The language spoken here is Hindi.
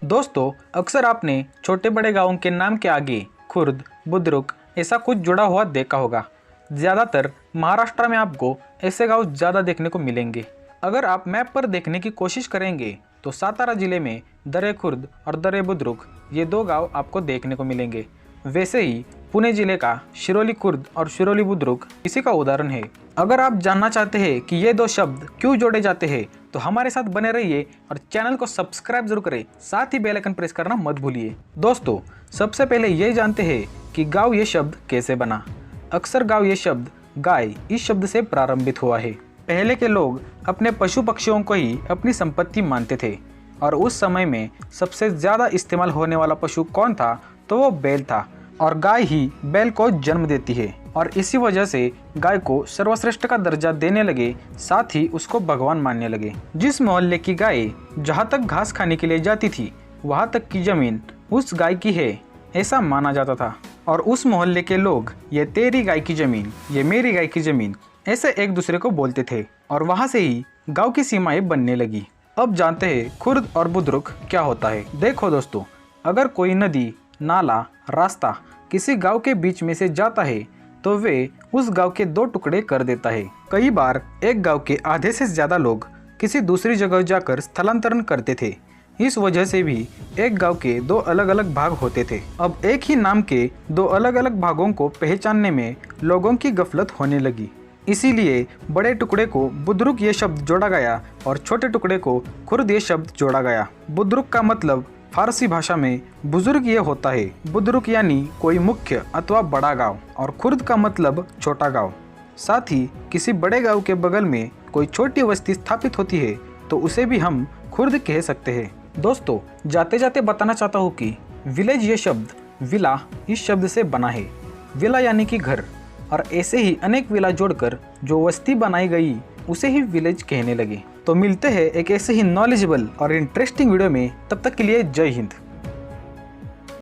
दोस्तों, अक्सर आपने छोटे बड़े गांवों के नाम के आगे खुर्द, बुद्रुक ऐसा कुछ जुड़ा हुआ देखा होगा। ज़्यादातर महाराष्ट्र में आपको ऐसे गांव ज़्यादा देखने को मिलेंगे। अगर आप मैप पर देखने की कोशिश करेंगे तो सातारा जिले में दरे खुर्द और दरे बुद्रुक ये दो गांव आपको देखने को मिलेंगे। वैसे ही पुणे जिले का शिरोली खुर्द और शिरोली बुद्रुक इसी का उदाहरण है। अगर आप जानना चाहते हैं कि ये दो शब्द क्यों जोड़े जाते हैं तो हमारे साथ बने रहिए और चैनल को सब्सक्राइब जरूर करें, साथ ही बेल आइकन प्रेस करना मत भूलिए। दोस्तों, सबसे पहले ये जानते हैं कि गांव ये शब्द कैसे बना। अक्सर गांव ये शब्द गाय इस शब्द से प्रारंभित हुआ है। पहले के लोग अपने पशु पक्षियों को ही अपनी संपत्ति मानते थे और उस समय में सबसे ज़्यादा इस्तेमाल होने वाला पशु कौन था तो वो बैल था और गाय ही बैल को जन्म देती है और इसी वजह से गाय को सर्वश्रेष्ठ का दर्जा देने लगे, साथ ही उसको भगवान मानने लगे। जिस मोहल्ले की गाय जहाँ तक घास खाने के लिए जाती थी वहाँ तक की जमीन उस गाय की है ऐसा माना जाता था और उस मोहल्ले के लोग ये तेरी गाय की जमीन, ये मेरी गाय की जमीन ऐसे एक दूसरे को बोलते थे और वहाँ से ही गाँव की सीमाएं बनने लगी। अब जानते हैं खुर्द और बुद्रुक क्या होता है। देखो दोस्तों, अगर कोई नदी, नाला, रास्ता किसी गांव के बीच में से जाता है तो वे उस गांव के दो टुकड़े कर देता है। कई बार एक गांव के आधे से ज़्यादा लोग किसी दूसरी जगह जाकर स्थलांतरण करते थे। इस वजह से भी एक गांव के दो अलग अलग भाग होते थे। अब एक ही नाम के दो अलग अलग भागों को पहचानने में लोगों की गफलत होने लगी। इसीलिए बड़े टुकड़े को बुद्रुक ये शब्द जोड़ा गया और छोटे टुकड़े को खुर्द ये शब्द जोड़ा गया। बुद्रुक का मतलब फारसी भाषा में बुजुर्ग ये होता है। बुद्रुक यानी कोई मुख्य अथवा बड़ा गांव और खुर्द का मतलब छोटा गांव। साथ ही किसी बड़े गांव के बगल में कोई छोटी बस्ती स्थापित होती है तो उसे भी हम खुर्द कह सकते हैं। दोस्तों, जाते जाते बताना चाहता हूँ कि विलेज ये शब्द विला इस शब्द से बना है। विला यानी कि घर, और ऐसे ही अनेक विला जोड़कर जो बस्ती बनाई गई उसे ही विलेज कहने लगे। तो मिलते हैं एक ऐसे ही नॉलेजेबल और इंटरेस्टिंग वीडियो में, तब तक के लिए जय हिंद।